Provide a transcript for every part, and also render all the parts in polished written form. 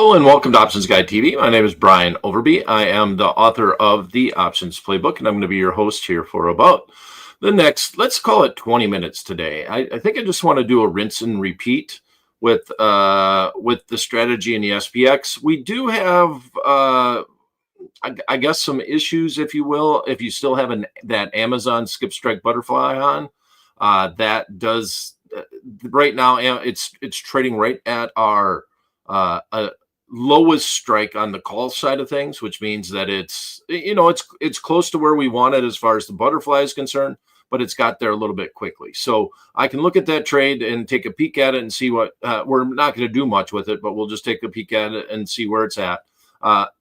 Hello and welcome to Options Guide TV. My name is Brian Overby. I am the author of the Options Playbook, and I'm going to be your host here for about the next, let's call it 20 minutes today. I think I just want to do a rinse and repeat with the strategy in the SPX. We do have, I guess, some issues, if you will, if you still have that Amazon skip strike butterfly on. That does right now. It's trading right at our lowest strike on the call side of things, which means that it's close to where we want it as far as the butterfly is concerned, but it's got there a little bit quickly. So I can look at that trade and take a peek at it and see what we're not going to do much with it, but we'll just take a peek at it and see where it's at.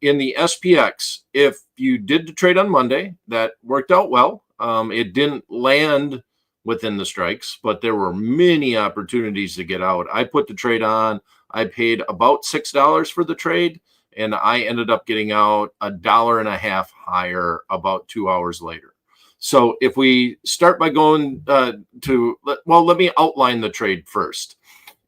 In the SPX, if you did the trade on Monday, that worked out well. It didn't land within the strikes, but there were many opportunities to get out. I put the trade on. I paid about $6 for the trade, and I ended up getting out $1.50 higher about 2 hours later. So if we start by going let me outline the trade first.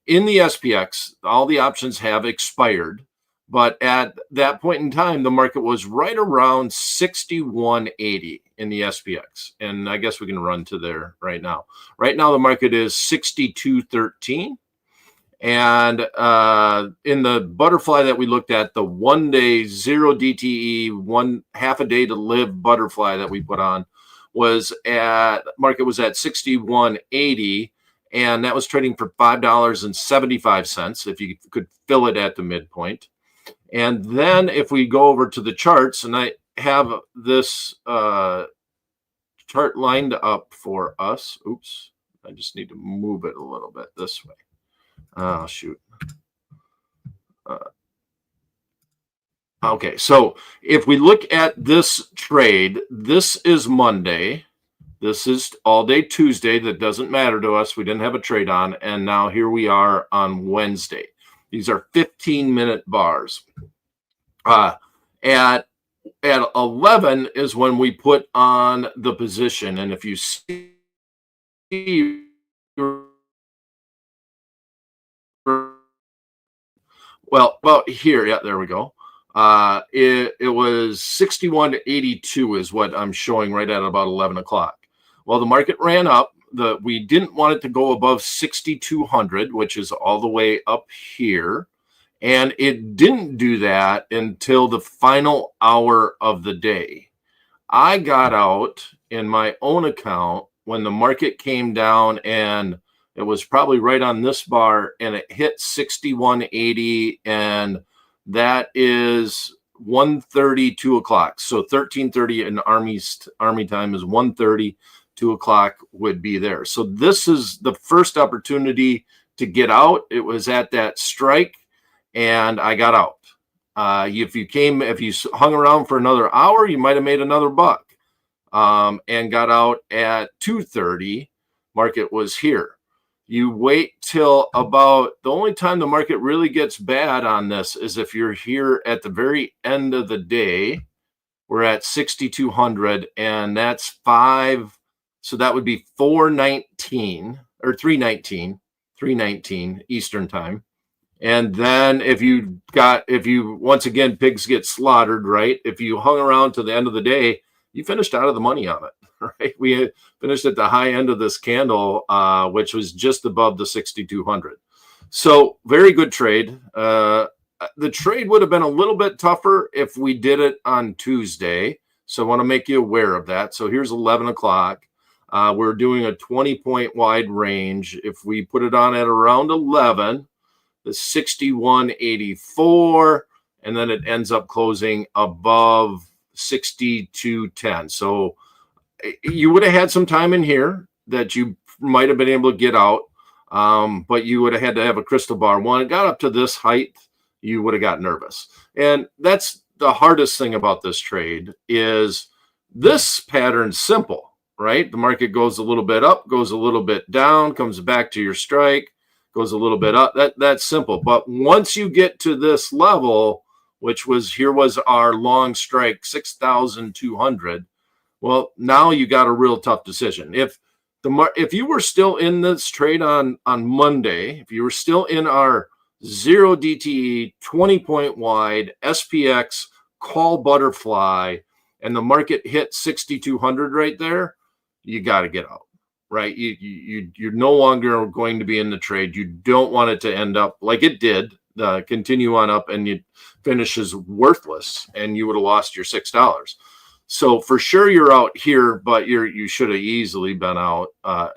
In the SPX, all the options have expired, but at that point in time, the market was right around 61.80 in the SPX. And I guess we can run to there right now. Right now, the market is 62.13. And in the butterfly that we looked at, the 1 day 0 DTE, half a day to live butterfly that we put on market was at 61.80. And that was trading for $5.75 if you could fill it at the midpoint. And then if we go over to the charts, and I have this chart lined up for us. Oops, I just need to move it a little bit this way. Oh, shoot. Okay, so if we look at this trade, this is Monday. This is all day Tuesday. That doesn't matter to us. We didn't have a trade on. And now here we are on Wednesday. These are 15-minute bars. At 11 is when we put on the position. And if you see, well, here, yeah, there we go. It was 61.82 is what I'm showing right at about 11 o'clock. Well, the market ran up. We didn't want it to go above 6,200, which is all the way up here. And it didn't do that until the final hour of the day. I got out in my own account when the market came down, and it was probably right on this bar, and it hit 61.80, and that is 1:30, 2 o'clock. So 13:30 in Army time is 1:30, 2 o'clock would be there. So this is the first opportunity to get out. It was at that strike, and I got out. If you hung around for another hour, you might have made another buck, and got out at 2:30. Market was here. You wait till about the only time the market really gets bad on this is if you're here at the very end of the day. We're at 6,200, and that's 5. So that would be 4:19 or 3:19 Eastern time. And then if you once again, pigs get slaughtered, right? If you hung around to the end of the day, you finished out of the money on it, right? We finished at the high end of this candle, which was just above the 6,200. So very good trade. The trade would have been a little bit tougher if we did it on Tuesday. So I want to make you aware of that. So here's 11 o'clock. We're doing a 20-point wide range. If we put it on at around 11, the 61.84, and then it ends up closing above 62.10. So you would have had some time in here that you might have been able to get out, but you would have had to have a crystal ball. When it got up to this height, you would have got nervous. And that's the hardest thing about this trade is this pattern's simple, right? The market goes a little bit up, goes a little bit down, comes back to your strike, goes a little bit up. That's simple. But once you get to this level, which was our long strike, 6,200. Well, now you got a real tough decision. If you were still in this trade on Monday, if you were still in our zero DTE, 20-point wide, SPX, call butterfly, and the market hit 6,200 right there, you got to get out, right? You're no longer going to be in the trade. You don't want it to end up like it did, continue on up, and you finishes worthless, and you would have lost your $6. So for sure you're out here, but you should have easily been out,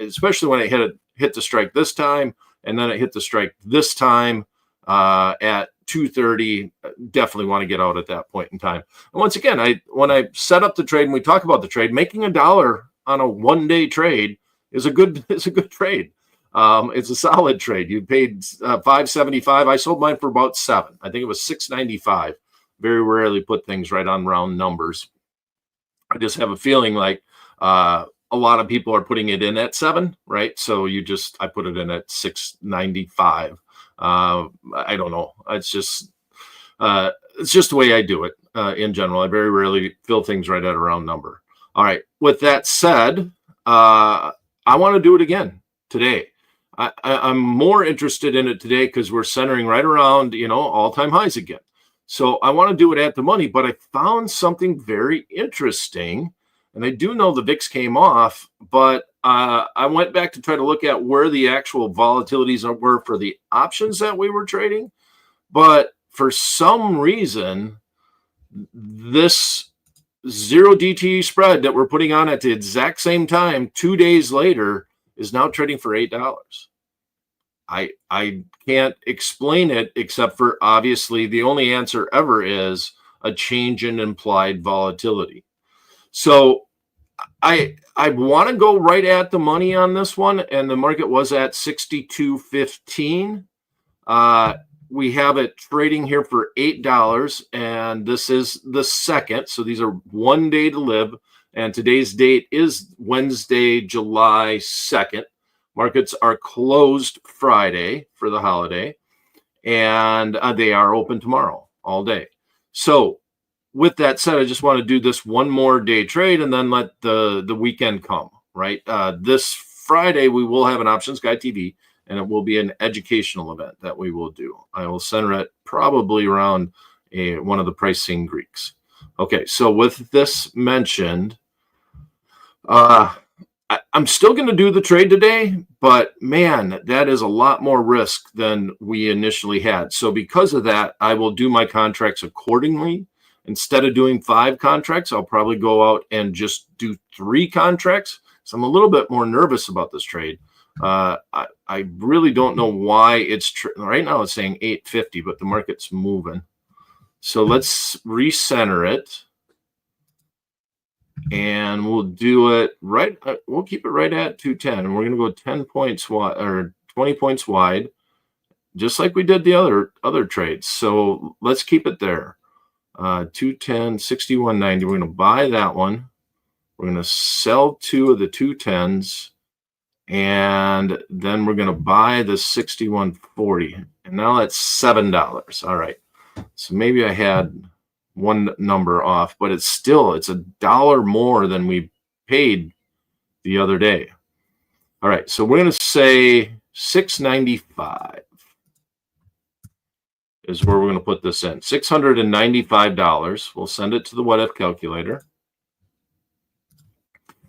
especially when it hit the strike this time, and then it hit the strike this time at 2:30. Definitely want to get out at that point in time. And once again, when I set up the trade and we talk about the trade, making $1 on a 1-day trade is a good trade. It's a solid trade. You paid $5.75. I sold mine for about $7. I think it was $6.95. Very rarely put things right on round numbers. I just have a feeling like a lot of people are putting it in at $7, right? So I put it in at $6.95. I don't know. It's just the way I do it in general. I very rarely fill things right at a round number. All right. With that said, I want to do it again today. I'm more interested in it today because we're centering right around, all-time highs again. So I want to do it at the money, but I found something very interesting. And I do know the VIX came off, but I went back to try to look at where the actual volatilities were for the options that we were trading. But for some reason, this zero DTE spread that we're putting on at the exact same time 2 days later is now trading for $8. I can't explain it except for obviously the only answer ever is a change in implied volatility. So I want to go right at the money on this one, and the market was at 62.15. We have it trading here for $8, and this is the second. So these are 1 day to live, and today's date is Wednesday, July 2nd. Markets are closed Friday for the holiday, and they are open tomorrow all day. So with that said, I just want to do this one more day trade and then let the weekend come, right? This Friday, we will have an Options Guide TV, and it will be an educational event that we will do. I will center it probably around one of the pricing Greeks. Okay, so with this mentioned, I'm still going to do the trade today, but man, that is a lot more risk than we initially had. So because of that, I will do my contracts accordingly. Instead of doing 5 contracts, I'll probably go out and just do 3 contracts. So I'm a little bit more nervous about this trade. I really don't know why it's right now it's saying 850, but the market's moving. So let's recenter it. And we'll do it right. We'll keep it right at 210, and we're going to go 10 points wide or 20 points wide, just like we did the other trades. So let's keep it there. 210, 61.90. We're going to buy that one. We're going to sell 2 of the 210s, and then we're going to buy the 61.40. And now that's $7. All right. So maybe I had one number off, but it's $1 more than we paid the other day. All right, so we're going to say 695 is where we're going to put this in. $695. We'll send it to the what if calculator.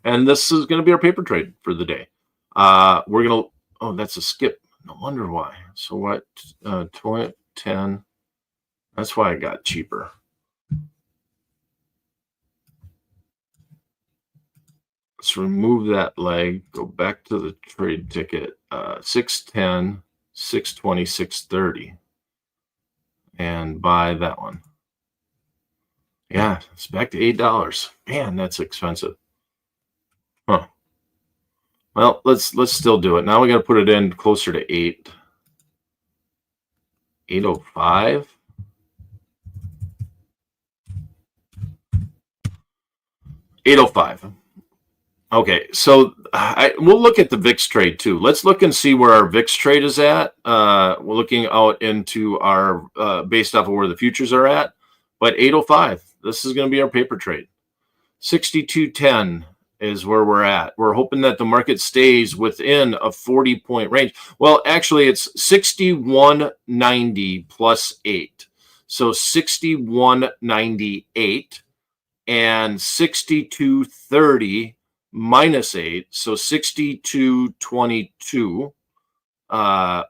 And this is going to be our paper trade for the day. We're going to, oh, that's a skip. No wonder why. So what, 10, that's why I got cheaper. Let's remove that leg, go back to the trade ticket, 610, 620, 630, and buy that one. Yeah, it's back to $8. Man, that's expensive. Huh. Well, let's still do it. Now we got to put it in closer to 805. $805. Okay, so we'll look at the VIX trade too. Let's look and see where our VIX trade is at. We're looking out into our, based off of where the futures are at. But 805, this is going to be our paper trade. 62.10, is where we're at. We're hoping that the market stays within a 40-point range. Well, actually, it's 6190 plus 8. So 6198 and 6230 minus 8. So 6222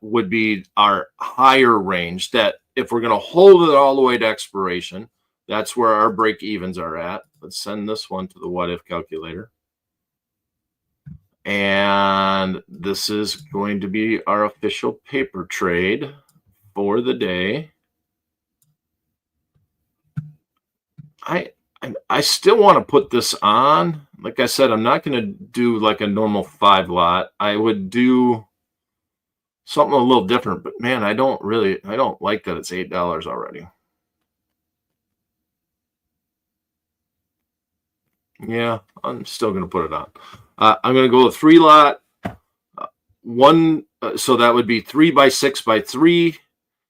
would be our higher range, that if we're going to hold it all the way to expiration, that's where our break evens are at. Let's send this one to the what if calculator. And this is going to be our official paper trade for the day. I still want to put this on. Like I said, I'm not going to do like a normal 5 lot. I would do something a little different, but man, I don't like that it's $8 already. Yeah, I'm still going to put it on. I'm going to go with 3 lot, so that would be 3 by 6 by 3,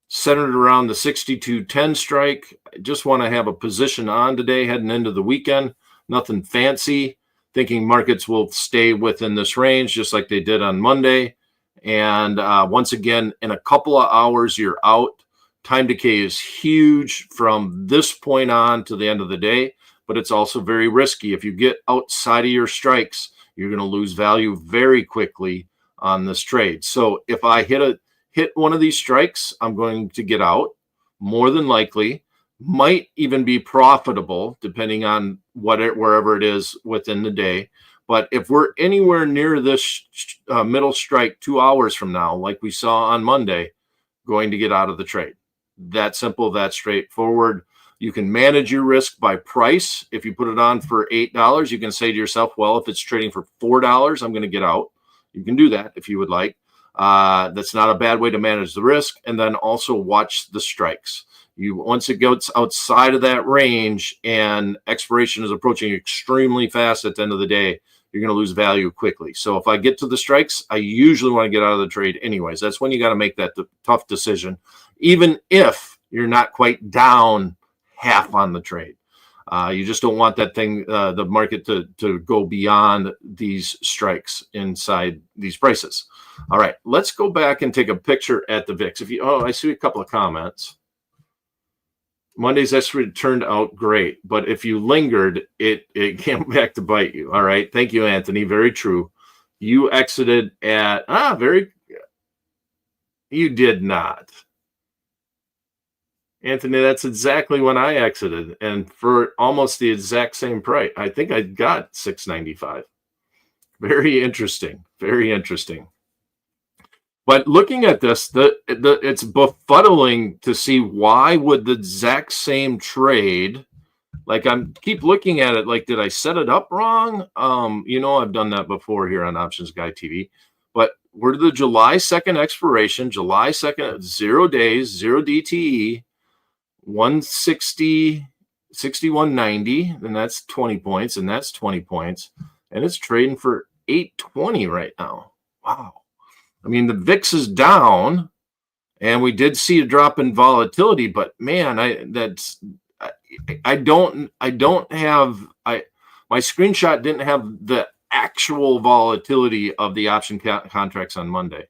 centered around the 6210 strike. I just want to have a position on today heading into the weekend. Nothing fancy. Thinking markets will stay within this range just like they did on Monday. And once again, in a couple of hours, you're out. Time decay is huge from this point on to the end of the day, but it's also very risky. If you get outside of your strikes, you're going to lose value very quickly on this trade. So if I hit one of these strikes, I'm going to get out, more than likely. Might even be profitable depending on wherever it is within the day. But if we're anywhere near this middle strike 2 hours from now, like we saw on Monday, going to get out of the trade. That simple, that straightforward. You can manage your risk by price. If you put it on for $8, you can say to yourself, well, if it's trading for $4, I'm going to get out. You can do that if you would like. That's not a bad way to manage the risk. And then also watch the strikes. Once it gets outside of that range and expiration is approaching extremely fast at the end of the day, you're going to lose value quickly. So if I get to the strikes, I usually want to get out of the trade anyways. That's when you got to make that tough decision, even if you're not quite down half on the trade. You just don't want that thing, the market to go beyond these strikes inside these prices. All right, let's go back and take a picture at the VIX. I see a couple of comments. Monday's expiry turned out great, but if you lingered, it came back to bite you. All right, thank you, Anthony. Very true. You exited at you did not. Anthony, that's exactly when I exited, and for almost the exact same price. I think I got $6.95. Very interesting. Very interesting. But looking at this, it's befuddling to see why would the exact same trade, like keep looking at it like, did I set it up wrong? I've done that before here on Options Guy TV. But we're the July 2nd expiration, July 2nd, 0 days, 0 DTE, 160, 6190, and that's 20 points, and that's 20 points. And it's trading for 820 right now. Wow. I mean, the VIX is down, and we did see a drop in volatility, but man, my screenshot didn't have the actual volatility of the option contracts on Monday.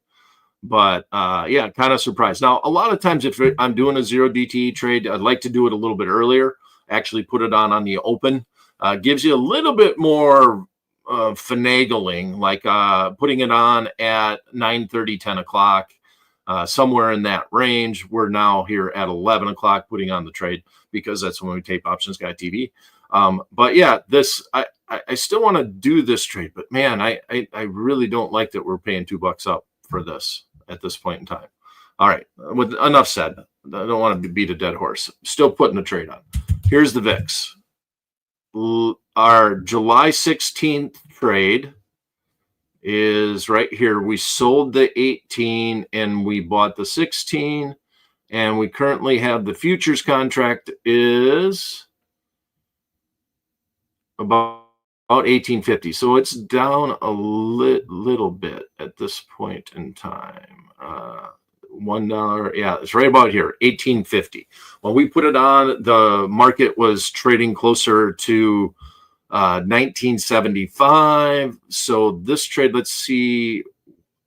But yeah, kind of surprised. Now, a lot of times if I'm doing a 0 DTE trade, I'd like to do it a little bit earlier, actually put it on the open. Gives you a little bit more finagling, like putting it on at 9:30, 10 o'clock, somewhere in that range. We're now here at 11 o'clock putting on the trade because that's when we tape Options Guy TV. But yeah, I still want to do this trade, but man, I really don't like that we're paying $2 up for this at this point in time. All right, with enough said, I don't want to beat a dead horse. Still putting the trade on. Here's the VIX. Our July 16th trade is right here. We sold the 18 and we bought the 16, and we currently have the futures contract is about 1850. So it's down a little bit at this point in time. $1, yeah, it's right about here, 1850. When we put it on, the market was trading closer to 1975. So this trade, let's see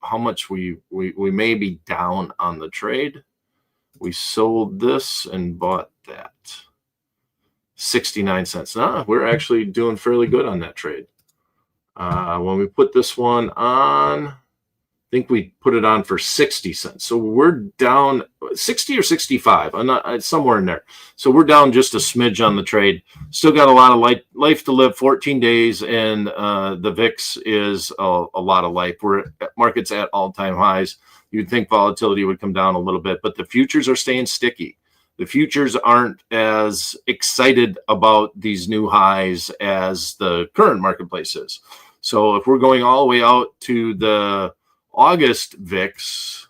how much we may be down on the trade. We sold this and bought that. 69 cents. We're actually doing fairly good on that trade. When we put this one on, I think we put it on for 60 cents. So we're down 60 or 65. I'm not somewhere in there. So we're down just a smidge on the trade. Still got a lot of life to live. 14 days, and the VIX is a lot of life. We're markets at all-time highs. You'd think volatility would come down a little bit, but the futures are staying sticky. The futures aren't as excited about these new highs as the current marketplace is. So if we're going all the way out to the August VIX,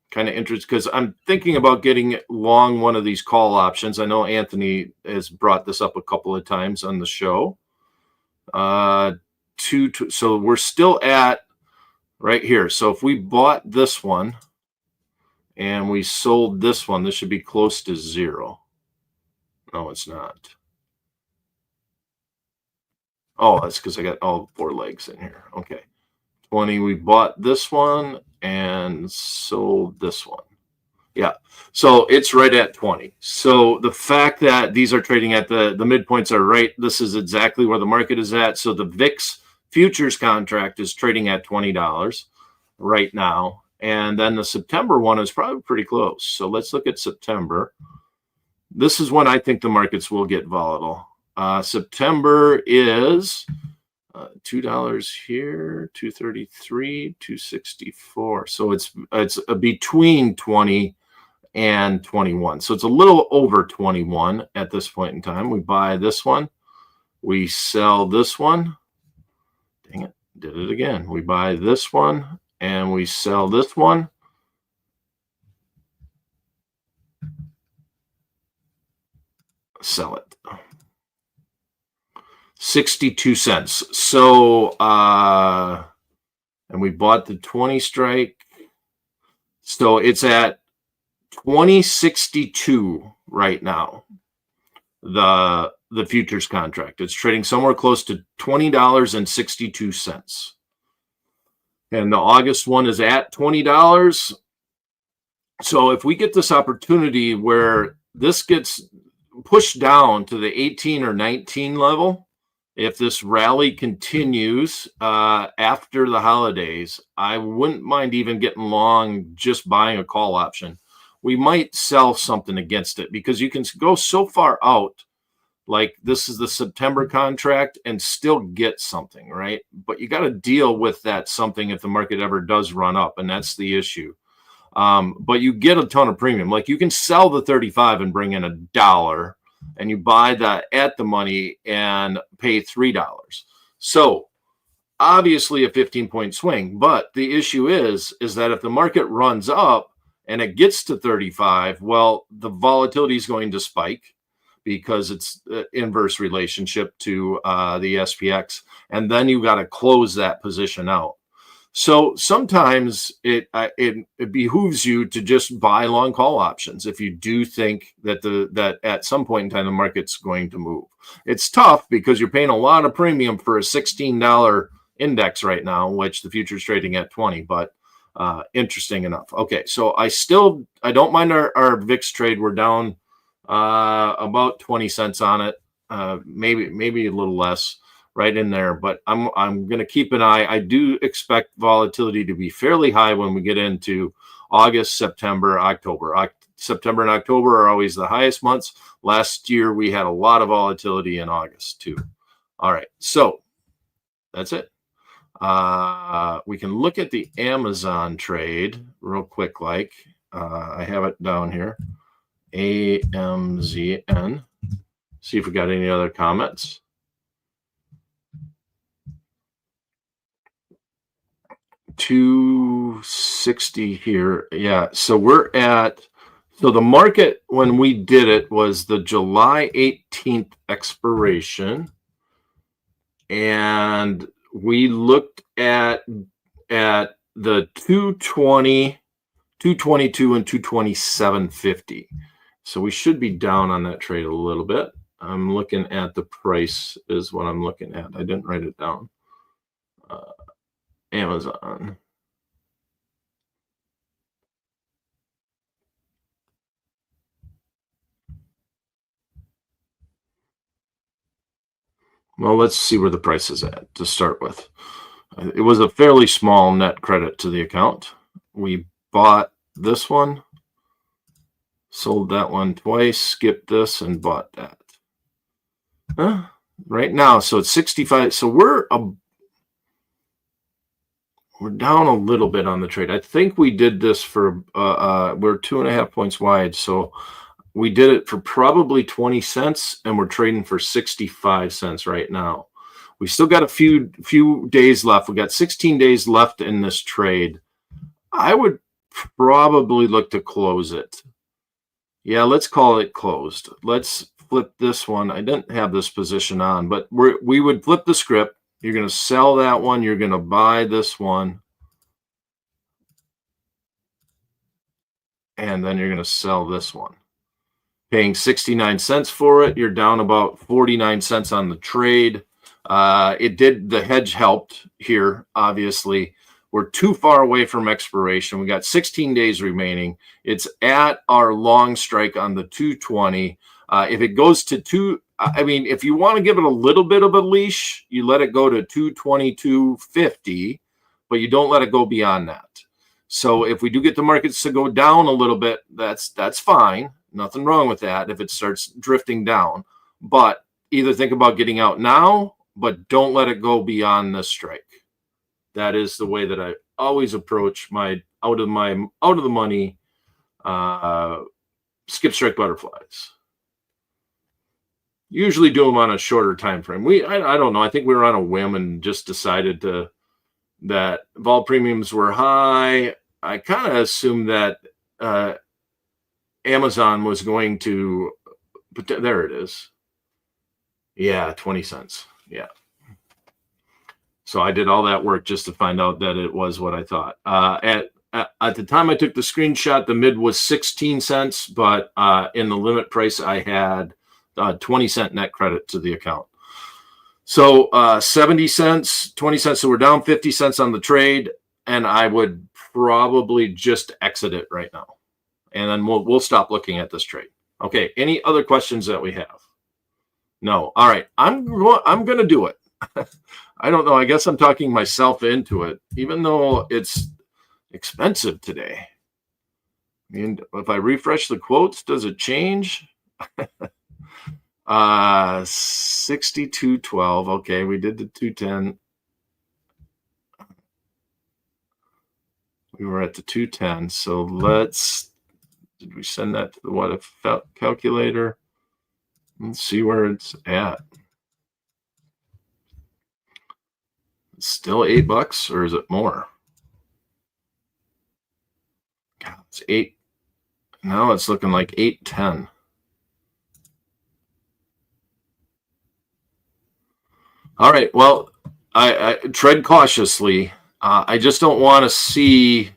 kind of interesting, because I'm thinking about getting long one of these call options. I know Anthony has brought this up a couple of times on the show. So we're still at right here. So if we bought this one and we sold this one, this should be close to zero. No, it's not. Oh, that's because I got all 4 legs in here. Okay. 20, we bought this one and sold this one. Yeah. So it's right at 20. So the fact that these are trading at the midpoints are right. This is exactly where the market is at. So the VIX futures contract is trading at $20 right now. And then the September one is probably pretty close. So let's look at September. This is when I think the markets will get volatile. September is $2 here, 233, 264. So it's between 20 and 21. So it's a little over 21 at this point in time. We buy this one, we sell this one. Dang it, did it again. We buy this one and we sell this one. Sell it. 62 cents. So, and we bought the 20 strike. So it's at 20.62 right now. The futures contract. It's trading somewhere close to $20.62. And the August one is at $20. So if we get this opportunity where this gets pushed down to the 18 or 19 level, if this rally continues after the holidays, I wouldn't mind even getting long just buying a call option. We might sell something against it because you can go so far out, like this is the September contract, and still get something, right? But you got to deal with that something if the market ever does run up, and that's the issue. But you get a ton of premium. Like you can sell the 35 and bring in $1, and you buy that at the money and pay $3. So obviously a 15-point swing. But the issue is that if the market runs up and it gets to 35, well, the volatility is going to spike because it's inverse relationship to the SPX. And then you got to close that position out. So sometimes it behooves you to just buy long call options if you do think that that at some point in time the market's going to move. It's tough because you're paying a lot of premium for a $16 index right now, which the future's trading at 20. But interesting enough. Okay, so I don't mind our VIX trade. We're down about 20 cents on it, maybe a little less. Right in there, but I'm going to keep an eye. I do expect volatility to be fairly high when we get into August, September, October. September and October are always the highest months. Last year we had a lot of volatility in August too. All right, so that's it. We can look at the Amazon trade real quick. Like I have it down here, AMZN. See if we got any other comments. $260 here. Yeah. So so the market when we did it was the July 18th expiration. And we looked at the 220, 222 and 227.50. So we should be down on that trade a little bit. I'm looking at the price is what I'm looking at. I didn't write it down. Amazon. Well, let's see where the price is at to start with. It was a fairly small net credit to the account. We bought this one, sold that one twice, skipped this, and bought that. Right now, so it's 65. So we're down a little bit on the trade. I think we did this for we're 2.5 points wide, so we did it for probably 20 cents, and we're trading for 65 cents right now. We still got a few days left. We got 16 days left in this trade. I would probably look to close it. Yeah, let's call it closed. Let's flip this one. I didn't have this position on, but we would flip the script. You're going to sell that one. You're going to buy this one. And then you're going to sell this one. Paying 69 cents for it. You're down about 49 cents on the trade. The hedge helped here, obviously. We're too far away from expiration. We got 16 days remaining. It's at our long strike on the 220. If it goes to if you want to give it a little bit of a leash, you let it go to 222.50, but you don't let it go beyond that. So if we do get the markets to go down a little bit, that's fine. Nothing wrong with that if it starts drifting down. But either think about getting out now, but don't let it go beyond the strike. That is the way that I always approach my out of the money skip strike butterflies. Usually do them on a shorter time frame. I don't know. I think we were on a whim and just decided that vol premiums were high. I kind of assumed that Amazon was going to, but there it is. Yeah, 20 cents. Yeah. So I did all that work just to find out that it was what I thought. At the time I took the screenshot, the mid was 16 cents, but in the limit price, I had 20 cent net credit to the account. So 70 cents, 20 cents. So we're down 50 cents on the trade, and I would probably just exit it right now. And then we'll stop looking at this trade. Okay. Any other questions that we have? No. All right. I'm going to do it. I don't know. I guess I'm talking myself into it, even though it's expensive today. I mean, if I refresh the quotes, does it change? 62.12. Okay, we did the 210. We were at the 210. So did we send that to the what if calculator? Let's see where it's at. It's still $8, or is it more? God, it's 8. Now it's looking like 8.10. All right. Well, I tread cautiously. I just don't want to see.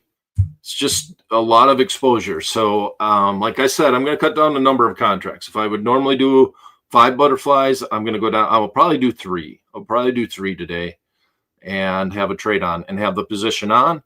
It's just a lot of exposure. So, like I said, I'm going to cut down the number of contracts. If I would normally do 5 butterflies, I'm going to go down. I will probably do 3. I'll probably do 3 today, and have a trade on and have the position on.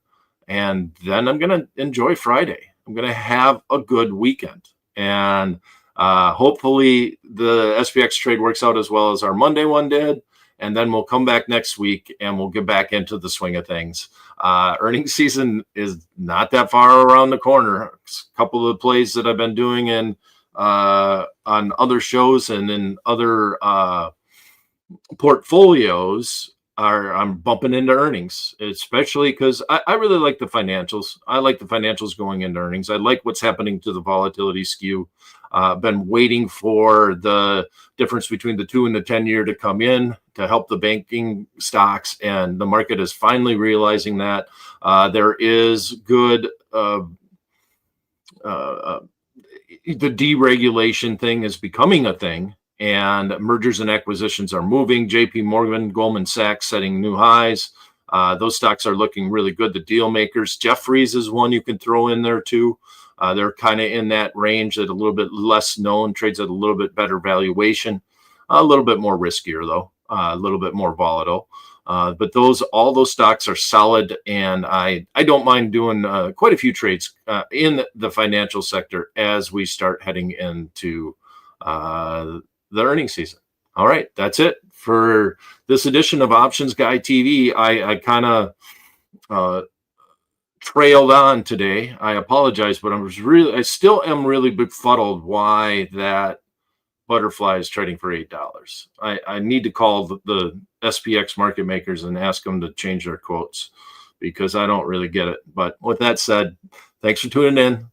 And then I'm going to enjoy Friday. I'm going to have a good weekend. And hopefully the SPX trade works out as well as our Monday one did. And then we'll come back next week and we'll get back into the swing of things. Earnings season is not that far around the corner. A couple of the plays that I've been doing on other shows and in other portfolios I'm bumping into earnings, especially because I really like the financials. I like the financials going into earnings. I like what's happening to the volatility skew. Been waiting for the difference between the 2 and the 10-year to come in to help the banking stocks, and the market is finally realizing that there is good. The deregulation thing is becoming a thing, and mergers and acquisitions are moving. JP Morgan, Goldman Sachs setting new highs. Those stocks are looking really good. The deal makers, Jefferies is one you can throw in there too. They're kind of in that range, that a little bit less known, trades at a little bit better valuation. A little bit more riskier though, a little bit more volatile. But all those stocks are solid, and I don't mind doing quite a few trades in the financial sector as we start heading into the earnings season. All right, that's it for this edition of Options Guy TV. I kind of trailed on today. I apologize, but I still am really befuddled why that butterfly is trading for $8. I need to call the SPX market makers and ask them to change their quotes because I don't really get it. But with that said, thanks for tuning in.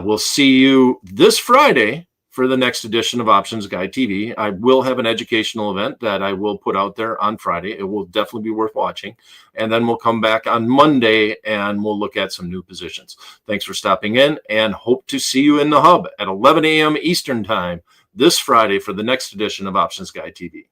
We'll see you this Friday for the next edition of Options Guy TV. I will have an educational event that I will put out there on Friday. It will definitely be worth watching. And then we'll come back on Monday and we'll look at some new positions. Thanks for stopping in, and hope to see you in the hub at 11 a.m. Eastern Time this Friday for the next edition of Options Guy TV.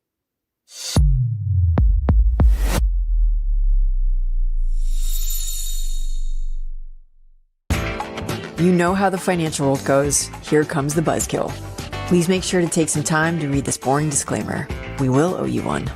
You know how the financial world goes. Here comes the buzzkill. Please make sure to take some time to read this boring disclaimer. We will owe you one.